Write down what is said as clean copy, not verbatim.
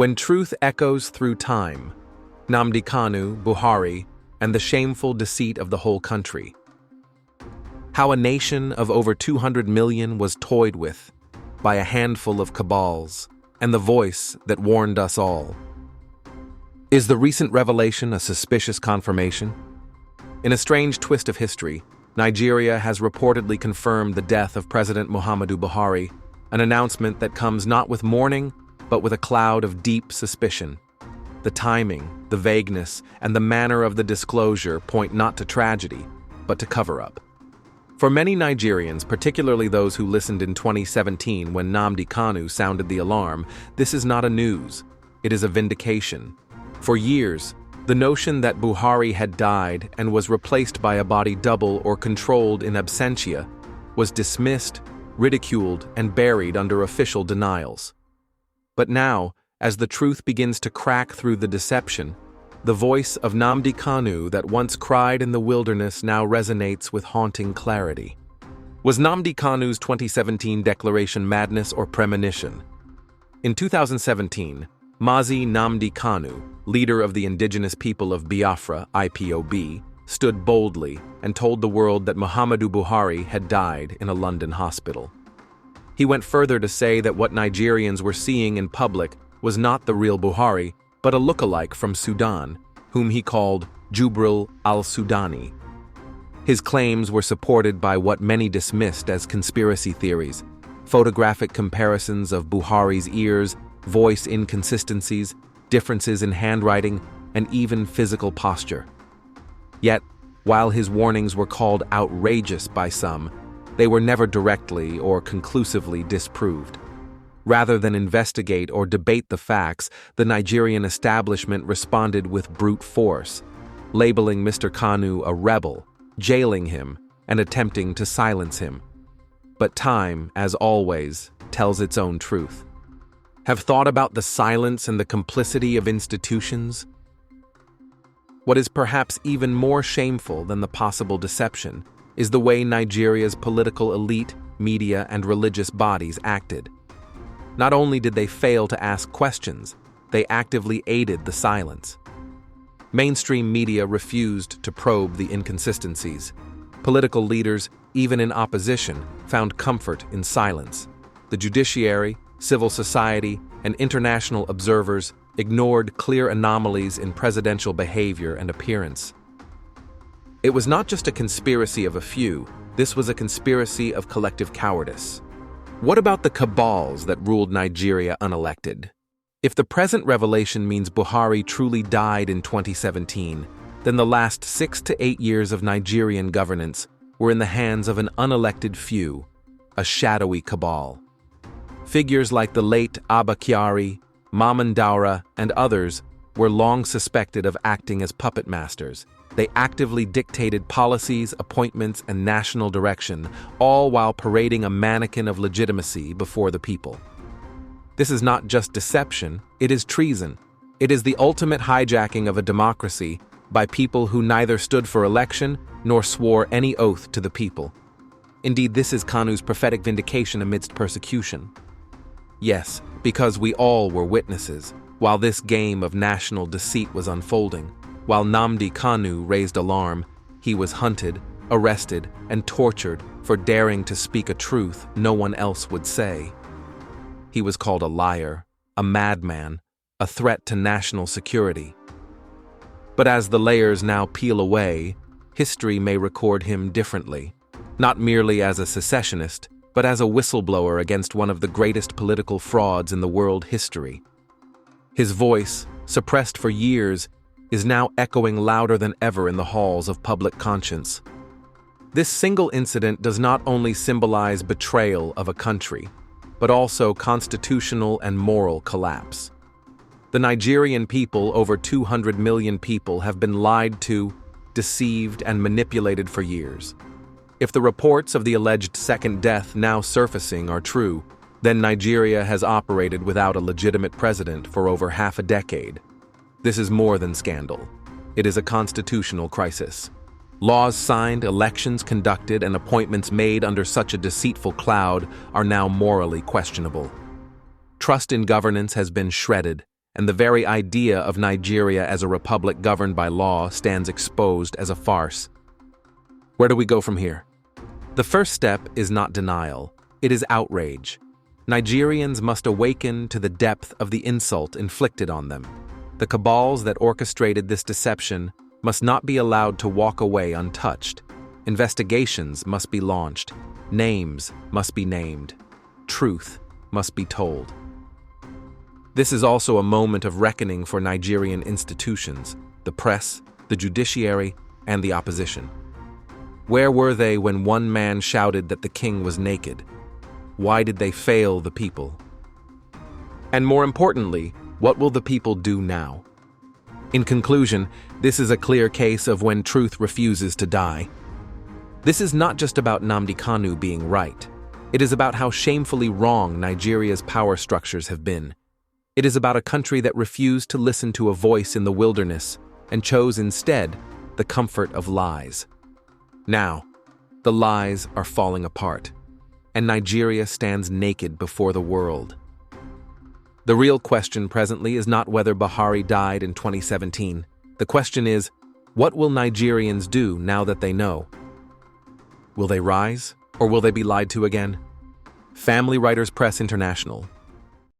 When truth echoes through time, Nnamdi Kanu, Buhari, and the shameful deceit of the whole country. How a nation of over 200 million was toyed with by a handful of cabals, and the voice that warned us all. Is the recent revelation a suspicious confirmation? In a strange twist of history, Nigeria has reportedly confirmed the death of President Muhammadu Buhari, an announcement that comes not with mourning, but with a cloud of deep suspicion. The timing, the vagueness, and the manner of the disclosure point not to tragedy, but to cover-up. For many Nigerians, particularly those who listened in 2017 when Nnamdi Kanu sounded the alarm, this is not a news, it is a vindication. For years, the notion that Buhari had died and was replaced by a body double or controlled in absentia was dismissed, ridiculed, and buried under official denials. But now, as the truth begins to crack through the deception, the voice of Nnamdi Kanu that once cried in the wilderness now resonates with haunting clarity. Was Nnamdi Kanu's 2017 declaration madness or premonition? In 2017, Mazi Nnamdi Kanu, leader of the indigenous people of Biafra, IPOB, stood boldly and told the world that Muhammadu Buhari had died in a London hospital. He went further to say that what Nigerians were seeing in public was not the real Buhari, but a lookalike from Sudan, whom he called Jubril al-Sudani. His claims were supported by what many dismissed as conspiracy theories, photographic comparisons of Buhari's ears, voice inconsistencies, differences in handwriting, and even physical posture. Yet, while his warnings were called outrageous by some, they were never directly or conclusively disproved. Rather than investigate or debate the facts, the Nigerian establishment responded with brute force, labeling Mr. Kanu a rebel, jailing him, and attempting to silence him. But time, as always, tells its own truth. Have thought about the silence and the complicity of institutions? What is perhaps even more shameful than the possible deception is the way Nigeria's political elite, media, and religious bodies acted. Not only did they fail to ask questions, they actively aided the silence. Mainstream media refused to probe the inconsistencies. Political leaders, even in opposition, found comfort in silence. The judiciary, civil society, and international observers ignored clear anomalies in presidential behavior and appearance. It was not just a conspiracy of a few, this was a conspiracy of collective cowardice. What about the cabals that ruled Nigeria unelected? If the present revelation means Buhari truly died in 2017, then the last 6 to 8 years of Nigerian governance were in the hands of an unelected few, a shadowy cabal. Figures like the late Abba Kyari, Maman Daura, and others were long suspected of acting as puppet masters. They actively dictated policies, appointments, and national direction, all while parading a mannequin of legitimacy before the people. This is not just deception, it is treason. It is the ultimate hijacking of a democracy by people who neither stood for election nor swore any oath to the people. Indeed, this is Kanu's prophetic vindication amidst persecution. Yes, because we all were witnesses, while this game of national deceit was unfolding. While Nnamdi Kanu raised alarm, he was hunted, arrested, and tortured for daring to speak a truth no one else would say. He was called a liar, a madman, a threat to national security. But as the layers now peel away, history may record him differently, not merely as a secessionist, but as a whistleblower against one of the greatest political frauds in the world history. His voice, suppressed for years, is now echoing louder than ever in the halls of public conscience. This single incident does not only symbolize betrayal of a country, but also constitutional and moral collapse. The Nigerian people, over 200 million people, have been lied to, deceived, and manipulated for years. If the reports of the alleged second death now surfacing are true, then Nigeria has operated without a legitimate president for over half a decade. This is more than scandal. It is a constitutional crisis. Laws signed, elections conducted, and appointments made under such a deceitful cloud are now morally questionable. Trust in governance has been shredded, and the very idea of Nigeria as a republic governed by law stands exposed as a farce. Where do we go from here? The first step is not denial, it is outrage. Nigerians must awaken to the depth of the insult inflicted on them. The cabals that orchestrated this deception must not be allowed to walk away untouched. Investigations must be launched. Names must be named. Truth must be told. This is also a moment of reckoning for Nigerian institutions, the press, the judiciary, and the opposition. Where were they when one man shouted that the king was naked? Why did they fail the people? And more importantly, what will the people do now? In conclusion, this is a clear case of when truth refuses to die. This is not just about Nnamdi Kanu being right. It is about how shamefully wrong Nigeria's power structures have been. It is about a country that refused to listen to a voice in the wilderness and chose instead the comfort of lies. Now, the lies are falling apart, and Nigeria stands naked before the world. The real question presently is not whether Buhari died in 2017. The question is, what will Nigerians do now that they know? Will they rise, or will they be lied to again? Family Writers Press International.